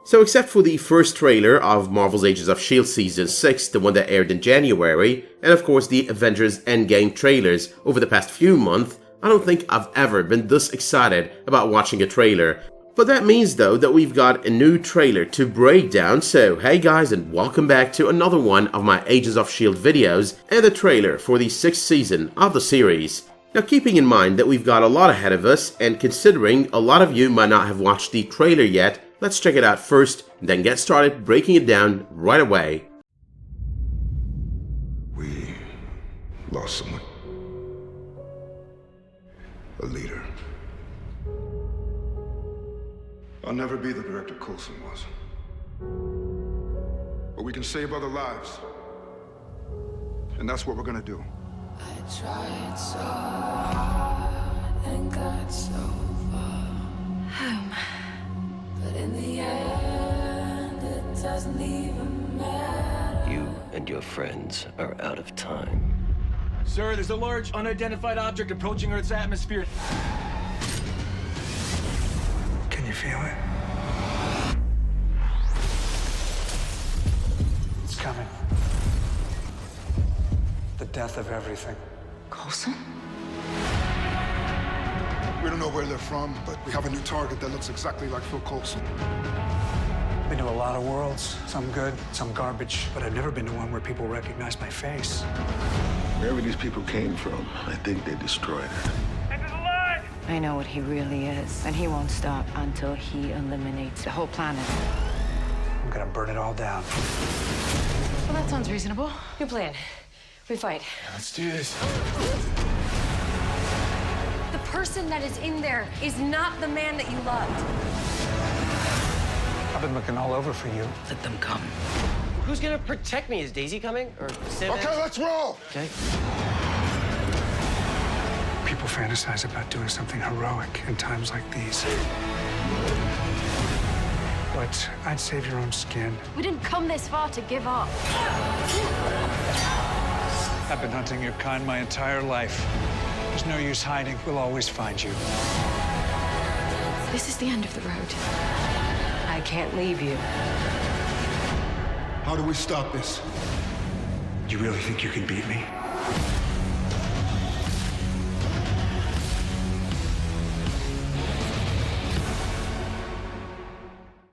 So except for the first trailer of Marvel's Agents of S.H.I.E.L.D. Season 6, the one that aired in January, and of course the Avengers Endgame trailers over the past few months, I don't think I've ever been this excited about watching a trailer. But that means though that we've got a new trailer to break down, so hey guys, and welcome back to another one of my Agents of S.H.I.E.L.D. videos and the trailer for the 6th season of the series. Now keeping in mind that we've got a lot ahead of us, and considering a lot of you might not have watched the trailer yet, let's check it out first, then get started breaking it down right away. We lost someone. A leader. I'll never be the director Coulson was. But we can save other lives. And that's what we're gonna do. I tried so hard and got so far. Home. But in the end, it doesn't even matter. You and your friends are out of time. Sir, there's a large unidentified object approaching Earth's atmosphere. Can you feel it? It's coming. The death of everything. Coulson? We don't know where they're from, but we have a new target that looks exactly like Phil Coulson. Been to a lot of worlds, some good, some garbage, but I've never been to one where people recognize my face. Wherever these people came from, I think they destroyed it. I know what he really is, and he won't stop until he eliminates the whole planet. I'm gonna burn it all down. Well, that sounds reasonable. New plan. We fight. Let's do this. The person that is in there is not the man that you loved. I've been looking all over for you. Let them come. Who's gonna protect me? Is Daisy coming? Or Simmons? Okay, let's roll! Okay. People fantasize about doing something heroic in times like these. But I'd save your own skin. We didn't come this far to give up. I've been hunting your kind my entire life. There's no use hiding. We'll always find you. This is the end of the road. I can't leave you. How do we stop this? You really think you can beat me?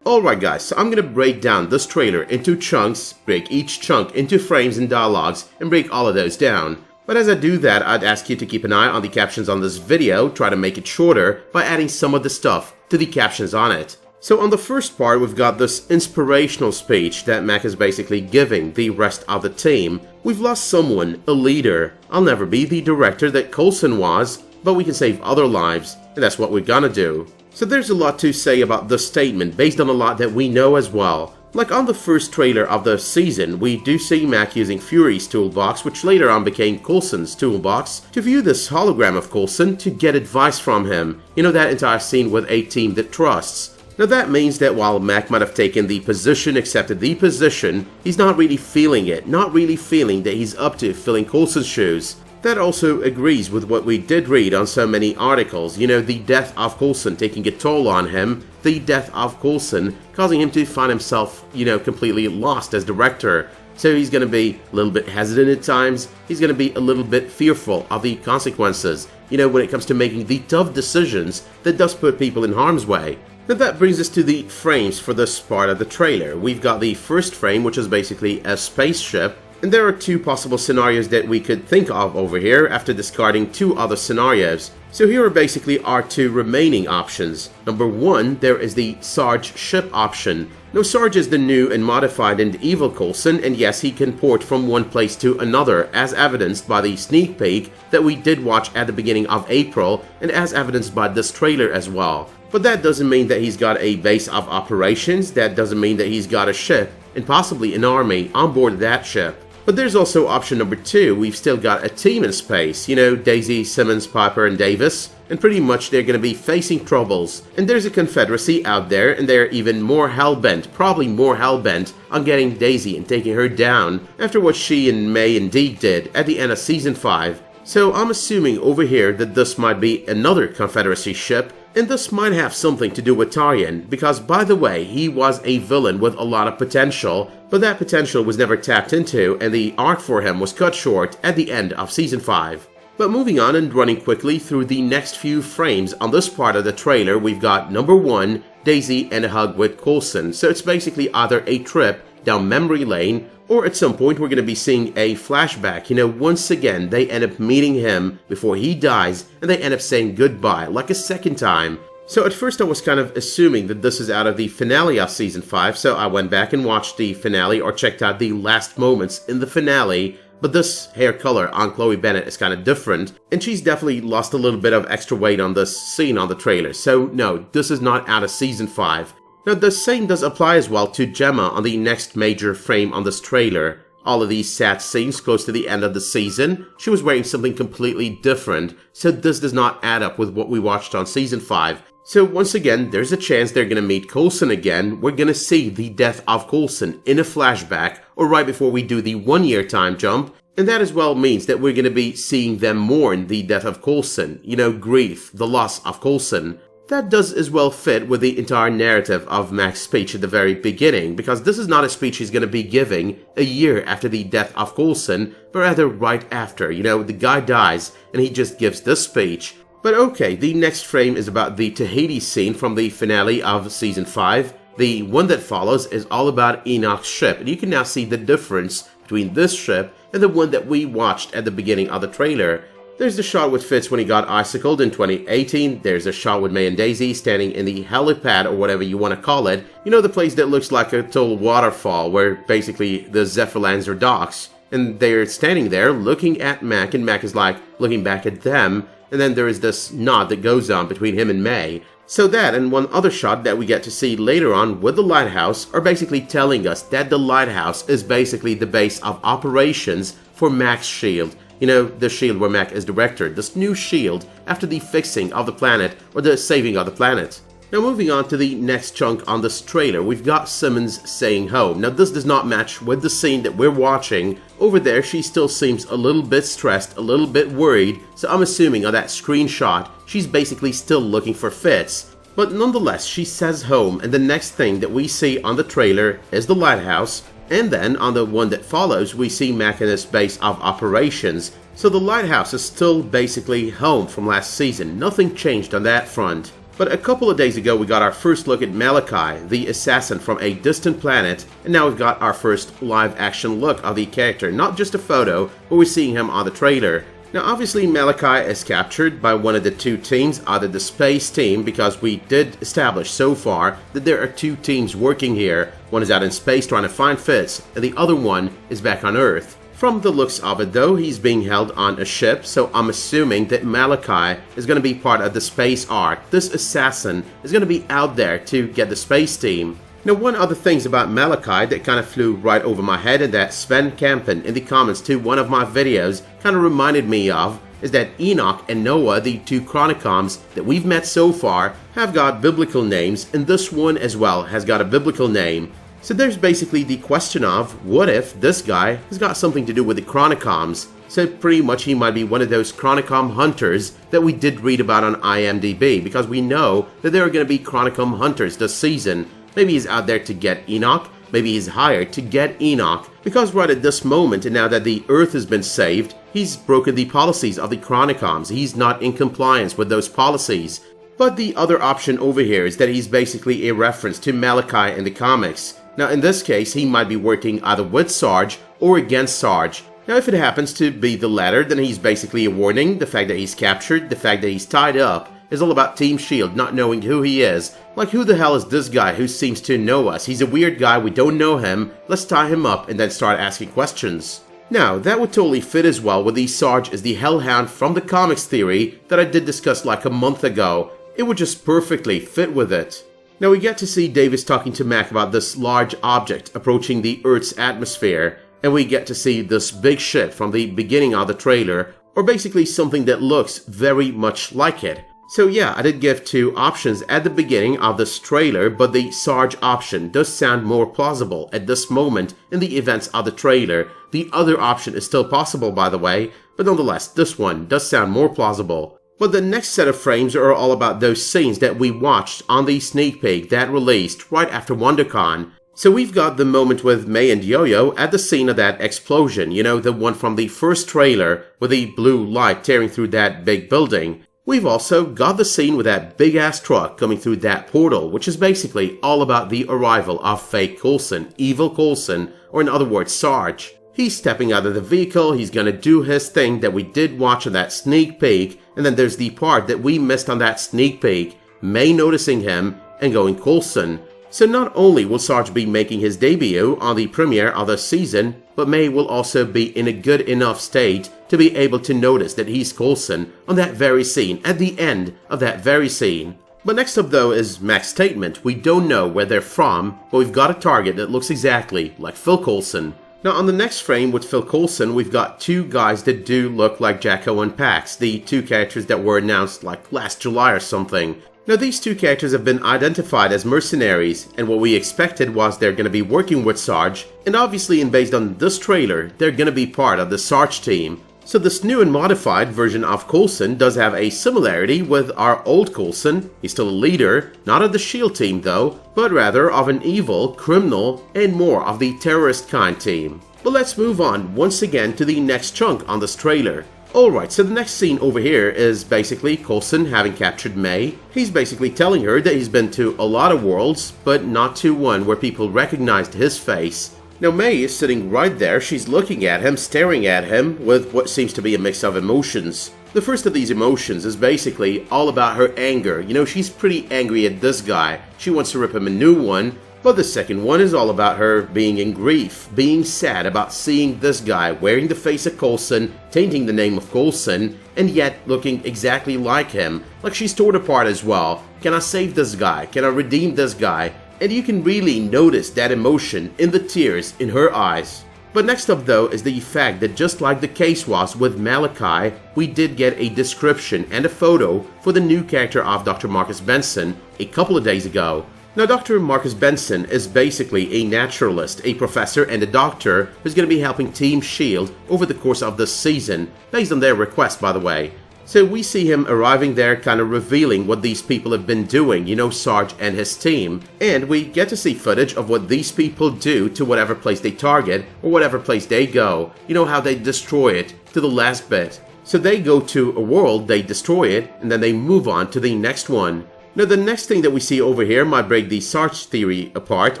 Alright guys, so I'm gonna break down this trailer into chunks, break each chunk into frames and dialogues, and break all of those down. But as I do that, I'd ask you to keep an eye on the captions on this video, try to make it shorter by adding some of the stuff to the captions on it. So on the first part, we've got this inspirational speech that Mack is basically giving the rest of the team. We've lost someone, a leader. I'll never be the director that Coulson was, but we can save other lives, and that's what we're gonna do. So there's a lot to say about this statement based on a lot that we know as well. Like on the first trailer of the season, we do see Mack using Fury's toolbox, which later on became Coulson's toolbox, to view this hologram of Coulson to get advice from him. You know, that entire scene with a team that trusts. Now that means that while Mack might have taken the position, accepted the position, he's not really feeling it, not really feeling that he's up to filling Coulson's shoes. That also agrees with what we did read on so many articles, you know, the death of Coulson taking a toll on him, the death of Coulson causing him to find himself, you know, completely lost as director. So he's going to be a little bit hesitant at times, he's going to be a little bit fearful of the consequences, you know, when it comes to making the tough decisions that does put people in harm's way. Now that brings us to the frames for this part of the trailer. We've got the first frame, which is basically a spaceship. And there are two possible scenarios that we could think of over here after discarding two other scenarios. So here are basically our two remaining options. Number one, there is the Sarge ship option. Now Sarge is the new and modified and evil Coulson, and yes, he can port from one place to another, as evidenced by the sneak peek that we did watch at the beginning of April, and as evidenced by this trailer as well. But that doesn't mean that he's got a base of operations, that doesn't mean that he's got a ship, and possibly an army on board that ship. But there's also option number two. We've still got a team in space, you know, Daisy, Simmons, Piper, and Daviiz, and pretty much they're going to be facing troubles. And there's a confederacy out there, and they're even more hell-bent, probably more hell-bent, on getting Daisy and taking her down after what she and May and Deke did at the end of Season 5. So I'm assuming over here that this might be another confederacy ship And this might have something to do with Taryan, because by the way, he was a villain with a lot of potential, but that potential was never tapped into and the arc for him was cut short at the end of Season 5. But moving on and running quickly through the next few frames on this part of the trailer, we've got number 1, Daisy and a hug with Coulson. So it's basically either a trip down memory lane, or at some point we're going to be seeing a flashback. You know, once again, they end up meeting him before he dies, and they end up saying goodbye, like a second time. So at first I was kind of assuming that this is out of the finale of Season 5, so I went back and watched the finale, or checked out the last moments in the finale. But this hair color on Chloe Bennet is kind of different, and she's definitely lost a little bit of extra weight on this scene on the trailer. So no, this is not out of Season 5. Now the same does apply as well to Jemma on the next major frame on this trailer. All of these sad scenes close to the end of the season, she was wearing something completely different, so this does not add up with what we watched on Season 5. So once again, there's a chance they're gonna meet Coulson again. We're gonna see the death of Coulson in a flashback, or right before we do the 1-year time jump, and that as well means that we're gonna be seeing them mourn the death of Coulson, you know, grief, the loss of Coulson. That does as well fit with the entire narrative of Mack's speech at the very beginning, because this is not a speech he's going to be giving a year after the death of Coulson, but rather right after. You know, the guy dies and he just gives this speech. But okay, the next frame is about the Tahiti scene from the finale of Season 5. The one that follows is all about Enoch's ship, and you can now see the difference between this ship and the one that we watched at the beginning of the trailer. There's the shot with Fitz when he got icicled in 2018, there's a shot with May and Daisy standing in the helipad or whatever you want to call it. You know, the place that looks like a total waterfall where basically the Zephyrlands are docks. And they're standing there looking at Mack, and Mack is like looking back at them, and then there is this nod that goes on between him and May. So that and one other shot that we get to see later on with the lighthouse are basically telling us that the lighthouse is basically the base of operations for Mack's shield. You know, the shield where Mack is director, this new shield after the fixing of the planet or the saving of the planet. Now moving on to the next chunk on this trailer, we've got Simmons saying home. Now this does not match with the scene that we're watching. Over there she still seems a little bit stressed, a little bit worried, so I'm assuming on that screenshot she's basically still looking for Fitz. But nonetheless, she says home, and the next thing that we see on the trailer is the lighthouse. And then, on the one that follows, we see Mack in his base of operations. So the lighthouse is still basically home from last season. Nothing changed on that front. But a couple of days ago we got our first look at Malachi, the assassin from a distant planet. And now we've got our first live action look of the character. Not just a photo, but we're seeing him on the trailer. Now obviously Malachi is captured by one of the two teams, either the space team, because we did establish so far that there are two teams working here. One is out in space trying to find Fitz, and the other one is back on Earth. From the looks of it though, he's being held on a ship, so I'm assuming that Malachi is going to be part of the space arc. This assassin is going to be out there to get the space team. Now, one other things about Malachi that kind of flew right over my head and that Sven Kampen in the comments to one of my videos kind of reminded me of is that Enoch and Noah, the two Chronicoms that we've met so far, have got biblical names, and this one as well has got a biblical name. So there's basically the question of, what if this guy has got something to do with the Chronicoms? So pretty much he might be one of those Chronicom hunters that we did read about on IMDb, because we know that there are going to be Chronicom hunters this season. Maybe he's out there to get Enoch, maybe he's hired to get Enoch, because right at this moment, and now that the Earth has been saved, he's broken the policies of the Chronicoms. He's not in compliance with those policies. But the other option over here is that he's basically a reference to Malachi in the comics. Now in this case, he might be working either with Sarge or against Sarge. Now if it happens to be the latter, then he's basically a warning. The fact that he's captured, the fact that he's tied up, is all about Team S.H.I.E.L.D. not knowing who he is. Like, who the hell is this guy who seems to know us? He's a weird guy, we don't know him, let's tie him up and then start asking questions. Now, that would totally fit as well with the Sarge is the Hellhound from the comics theory that I did discuss like a month ago. It would just perfectly fit with it. Now we get to see Daviiz talking to Mack about this large object approaching the Earth's atmosphere, and we get to see this big ship from the beginning of the trailer, or basically something that looks very much like it. So yeah, I did give two options at the beginning of this trailer, but the Sarge option does sound more plausible at this moment in the events of the trailer. The other option is still possible, by the way, but nonetheless, this one does sound more plausible. But the next set of frames are all about those scenes that we watched on the sneak peek that released right after WonderCon. So we've got the moment with May and Yo-Yo at the scene of that explosion, you know, the one from the first trailer with the blue light tearing through that big building. We've also got the scene with that big-ass truck coming through that portal, which is basically all about the arrival of fake Coulson, evil Coulson, or in other words, Sarge. He's stepping out of the vehicle, he's gonna do his thing that we did watch on that sneak peek, and then there's the part that we missed on that sneak peek, May noticing him and going Coulson. So not only will Sarge be making his debut on the premiere of the season, but May will also be in a good enough state to be able to notice that he's Coulson on that very scene, at the end of that very scene. But next up though is Mack's statement. We don't know where they're from, but we've got a target that looks exactly like Phil Coulson. Now on the next frame with Phil Coulson, we've got two guys that do look like Jacko and Pax, the two characters that were announced like last July or something. Now these two characters have been identified as mercenaries, and what we expected was they're going to be working with Sarge, and obviously and based on this trailer, they're going to be part of the Sarge team. So this new and modified version of Coulson does have a similarity with our old Coulson. He's still a leader, not of the SHIELD team though, but rather of an evil, criminal, and more of the terrorist kind team. But let's move on once again to the next chunk on this trailer. Alright, so the next scene over here is basically Coulson having captured May. He's basically telling her that he's been to a lot of worlds, but not to one where people recognized his face. Now May is sitting right there, she's looking at him, staring at him, with what seems to be a mix of emotions. The first of these emotions is basically all about her anger. You know, she's pretty angry at this guy. She wants to rip him a new one. But the second one is all about her being in grief, being sad about seeing this guy wearing the face of Coulson, tainting the name of Coulson, and yet looking exactly like him. Like she's torn apart as well. Can I save this guy? Can I redeem this guy? And you can really notice that emotion in the tears in her eyes. But next up though is the fact that just like the case was with Malachi, we did get a description and a photo for the new character of Dr. Marcus Benson a couple of days ago. Now Dr. Marcus Benson is basically a naturalist, a professor and a doctor who's going to be helping Team SHIELD over the course of this season, based on their request by the way. So we see him arriving there kind of revealing what these people have been doing, you know, Sarge and his team. And we get to see footage of what these people do to whatever place they target or whatever place they go. You know how they destroy it to the last bit. So they go to a world, they destroy it, and then they move on to the next one. Now the next thing that we see over here might break the Sarge theory apart,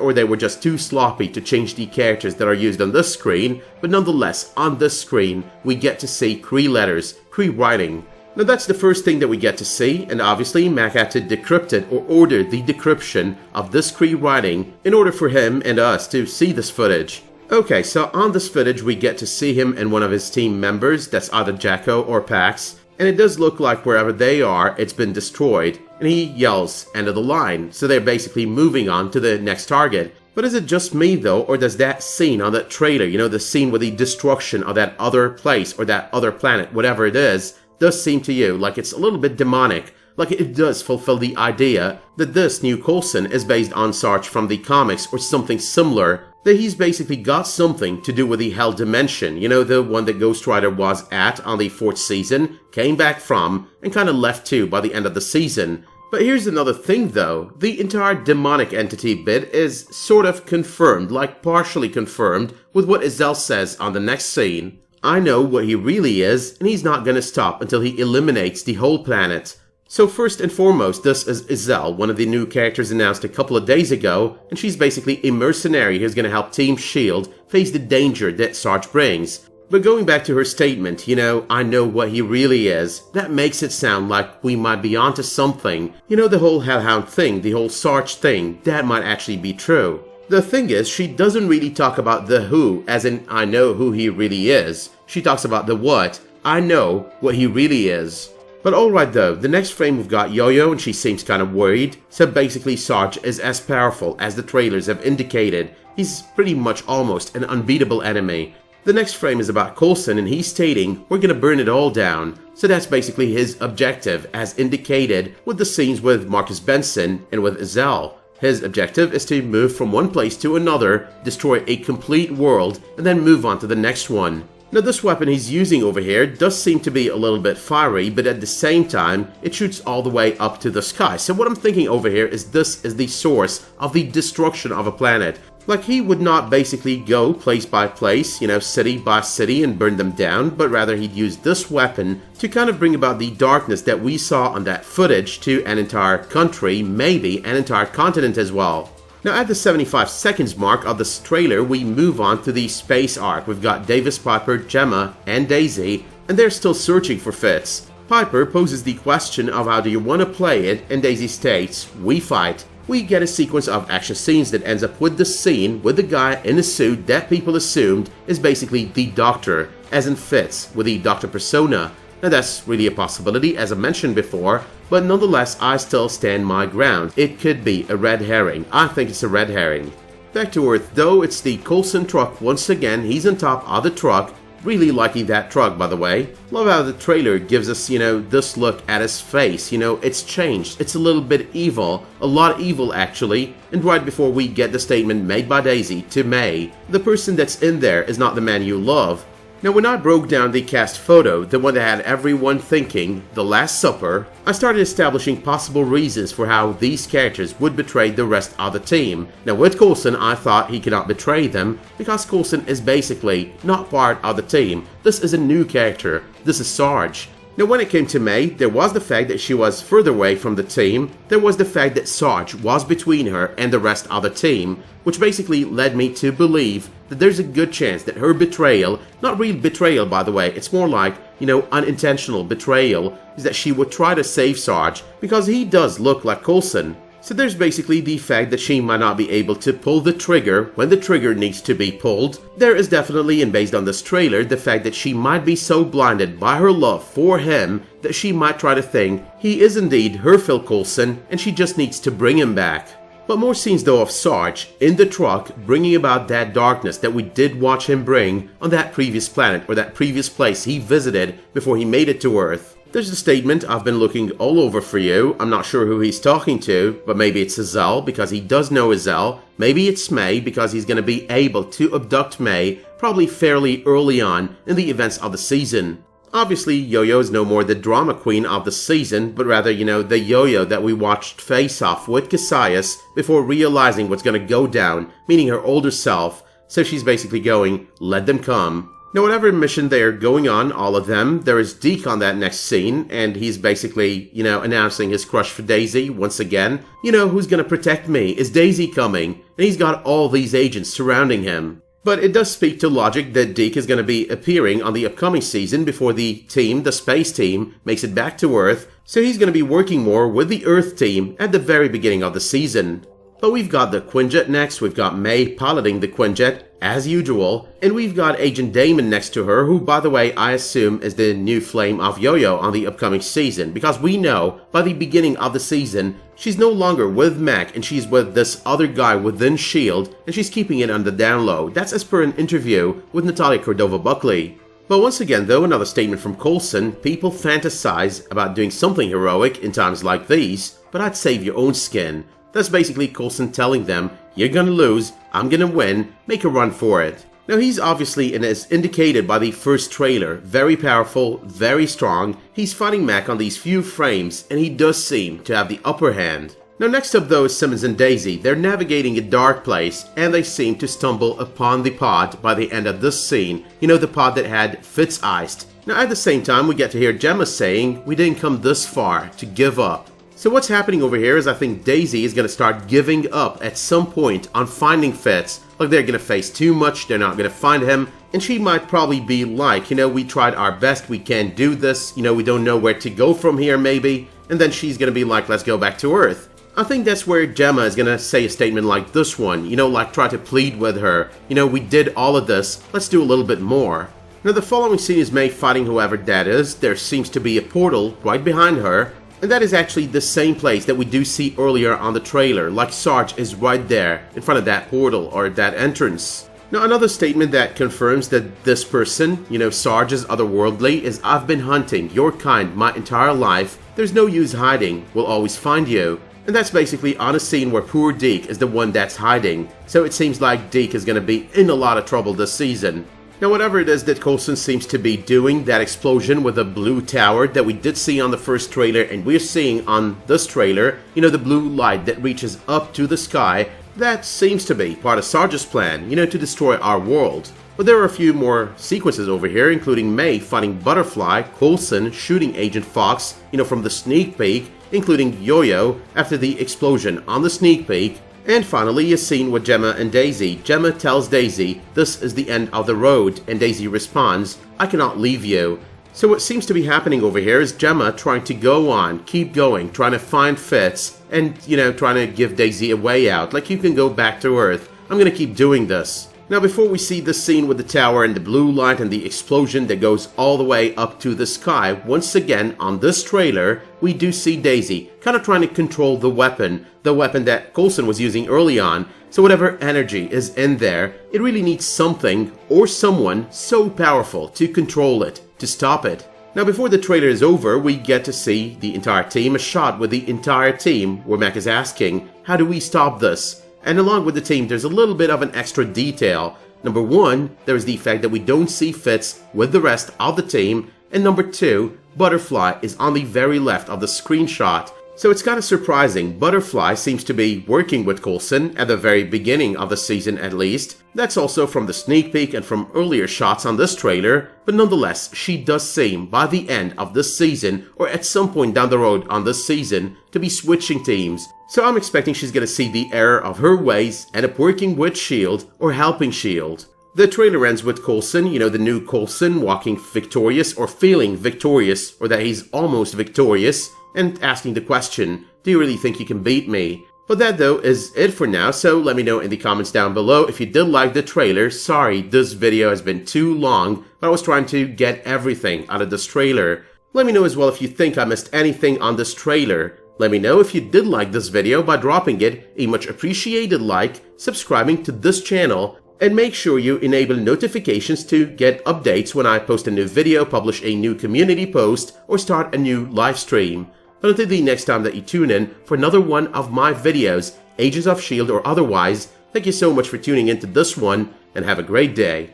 or they were just too sloppy to change the characters that are used on this screen, but nonetheless, on this screen, we get to see Cree letters, Cree writing. Now that's the first thing that we get to see, and obviously Mack had to decrypt it or order the decryption of this Cree writing in order for him and us to see this footage. Okay, so on this footage we get to see him and one of his team members, that's either Jacko or Pax, and it does look like wherever they are, it's been destroyed, and he yells, "End of the line," so they're basically moving on to the next target. But is it just me though, or does that scene on that trailer, you know, the scene with the destruction of that other place or that other planet, whatever it is, does seem to you like it's a little bit demonic, like it does fulfill the idea that this new Coulson is based on Sarge from the comics or something similar, that he's basically got something to do with the Hell Dimension, you know, the one that Ghost Rider was at on the 4th season, came back from, and kind of left too by the end of the season. But here's another thing though, the entire demonic entity bit is sort of confirmed, like partially confirmed, with what Ezel says on the next scene. I know what he really is, and he's not gonna stop until he eliminates the whole planet. So first and foremost, this is Ezel, one of the new characters announced a couple of days ago, and she's basically a mercenary who's gonna help Team SHIELD face the danger that Sarge brings. But going back to her statement, you know, I know what he really is, that makes it sound like we might be onto something. You know, the whole Hellhound thing, the whole Sarge thing, that might actually be true. The thing is, she doesn't really talk about the who, as in I know who he really is. She talks about the what, I know what he really is. But alright though, the next frame we've got Yo-Yo and she seems kind of worried. So basically Sarge is as powerful as the trailers have indicated. He's pretty much almost an unbeatable enemy. The next frame is about Coulson and he's stating, we're gonna burn it all down. So that's basically his objective as indicated with the scenes with Marcus Benson and with Ezel. His objective is to move from one place to another, destroy a complete world, and then move on to the next one. Now this weapon he's using over here does seem to be a little bit fiery, but at the same time, it shoots all the way up to the sky. So what I'm thinking over here is this is the source of the destruction of a planet. Like he would not basically go place by place, city by city and burn them down, but rather he'd use this weapon to kind of bring about the darkness that we saw on that footage to an entire country, maybe an entire continent as well. Now at the 75 seconds mark of this trailer, we move on to the space arc. We've got Daviiz, Piper, Jemma, and Daisy, and they're still searching for Fitz. Piper poses the question of how do you want to play it, and Daisy states, "We fight." We get a sequence of action scenes that ends up with the scene with the guy in a suit that people assumed is basically the Doctor, as in Fitz, with the Doctor persona. Now that's really a possibility, as I mentioned before, but nonetheless I still stand my ground. It could be a red herring. I think it's a red herring. Back to Earth though, it's the Coulson truck once again. He's on top of the truck. Really liking that truck, by the way. Love how the trailer gives us, this look at his face. It's changed. It's a little bit evil. A lot evil, actually. And right before we get the statement made by Daisy to May, the person that's in there is not the man you love. Now when I broke down the cast photo, the one that had everyone thinking The Last Supper, I started establishing possible reasons for how these characters would betray the rest of the team. Now with Coulson, I thought he cannot betray them because Coulson is basically not part of the team. This is a new character. This is Sarge. Now when it came to May, there was the fact that she was further away from the team, there was the fact that Sarge was between her and the rest of the team, which basically led me to believe that there's a good chance that her betrayal, not real betrayal by the way, it's more like, unintentional betrayal, is that she would try to save Sarge because he does look like Coulson. So there's basically the fact that she might not be able to pull the trigger when the trigger needs to be pulled. There is definitely, and based on this trailer, the fact that she might be so blinded by her love for him that she might try to think he is indeed her Phil Coulson and she just needs to bring him back. But more scenes though of Sarge in the truck bringing about that darkness that we did watch him bring on that previous planet or that previous place he visited before he made it to Earth. There's the statement, "I've been looking all over for you." I'm not sure who he's talking to, but maybe it's Azelle because he does know Azelle. Maybe it's May because he's going to be able to abduct May probably fairly early on in the events of the season. Obviously, Yo-Yo is no more the drama queen of the season, but rather, the Yo-Yo that we watched face off with Cassius before realizing what's going to go down, meaning her older self. So she's basically going, "Let them come." Now, whatever mission they're going on, all of them, there is Deke on that next scene, and he's basically, announcing his crush for Daisy once again. Who's gonna protect me? Is Daisy coming? And he's got all these agents surrounding him. But it does speak to logic that Deke is gonna be appearing on the upcoming season before the team, the space team, makes it back to Earth, so he's gonna be working more with the Earth team at the very beginning of the season. But we've got the Quinjet next, we've got May piloting the Quinjet, as usual, and we've got Agent Damon next to her, who, by the way, I assume is the new flame of Yo-Yo on the upcoming season, because we know, by the beginning of the season, she's no longer with Mack, and she's with this other guy within S.H.I.E.L.D., and she's keeping it on the down low. That's as per an interview with Natalia Cordova-Buckley. But once again though, another statement from Coulson, people fantasize about doing something heroic in times like these, but I'd save your own skin. That's basically Coulson telling them, you're gonna lose, I'm gonna win, make a run for it. Now he's obviously, and as indicated by the first trailer, very powerful, very strong. He's fighting Mack on these few frames, and he does seem to have the upper hand. Now next up though is Simmons and Daisy. They're navigating a dark place, and they seem to stumble upon the pod by the end of this scene. The pod that had Fitz iced. Now at the same time, we get to hear Jemma saying, we didn't come this far to give up. So what's happening over here is I think Daisy is going to start giving up at some point on finding Fitz. Like they're going to face too much, they're not going to find him, and she might probably be like, we tried our best, we can't do this, we don't know where to go from here maybe, and then she's going to be like, let's go back to Earth. I think that's where Jemma is going to say a statement like this one, like try to plead with her, we did all of this, let's do a little bit more. Now the following scene is May fighting whoever that is. There seems to be a portal right behind her. And that is actually the same place that we do see earlier on the trailer, like Sarge is right there in front of that portal or that entrance. Now another statement that confirms that this person, Sarge is otherworldly, is I've been hunting your kind my entire life, there's no use hiding, we'll always find you. And that's basically on a scene where poor Deke is the one that's hiding, so it seems like Deke is going to be in a lot of trouble this season. Now whatever it is that Coulson seems to be doing, that explosion with the blue tower that we did see on the first trailer and we're seeing on this trailer, you know, the blue light that reaches up to the sky, that seems to be part of Sarge's plan, you know, to destroy our world. But there are a few more sequences over here, including May fighting Butterfly, Coulson shooting Agent Fox, you know, from the sneak peek, including Yo-Yo after the explosion on the sneak peek, and finally a scene with Jemma and Daisy. Jemma tells Daisy this is the end of the road, and Daisy responds, "I cannot leave you." So what seems to be happening over here is Jemma trying to go on, keep going, trying to find Fitz, and, you know, trying to give Daisy a way out, like you can go back to Earth. I'm gonna keep doing this. Now before we see the scene with the tower and the blue light and the explosion that goes all the way up to the sky, once again on this trailer, we do see Daisy kind of trying to control the weapon that Coulson was using early on. So whatever energy is in there, it really needs something or someone so powerful to control it, to stop it. Now before the trailer is over, we get to see the entire team, a shot with the entire team where Mack is asking, how do we stop this? And along with the team, there's a little bit of an extra detail. Number one, there's the fact that we don't see Fitz with the rest of the team. And number two, Butterfly is on the very left of the screenshot. So it's kind of surprising. Butterfly seems to be working with Coulson at the very beginning of the season at least. That's also from the sneak peek and from earlier shots on this trailer. But nonetheless, she does seem by the end of this season, or at some point down the road on this season, to be switching teams. So I'm expecting she's gonna see the error of her ways, end up working with S.H.I.E.L.D. or helping S.H.I.E.L.D. The trailer ends with Coulson, you know, the new Coulson, walking victorious or feeling victorious, or that he's almost victorious, and asking the question, do you really think you can beat me? But that though is it for now, so let me know in the comments down below if you did like the trailer. Sorry, this video has been too long, but I was trying to get everything out of this trailer. Let me know as well if you think I missed anything on this trailer. Let me know if you did like this video by dropping it a much appreciated like, subscribing to this channel, and make sure you enable notifications to get updates when I post a new video, publish a new community post, or start a new live stream. But until the next time that you tune in for another one of my videos, Agents of S.H.I.E.L.D. or otherwise, thank you so much for tuning into this one, and have a great day.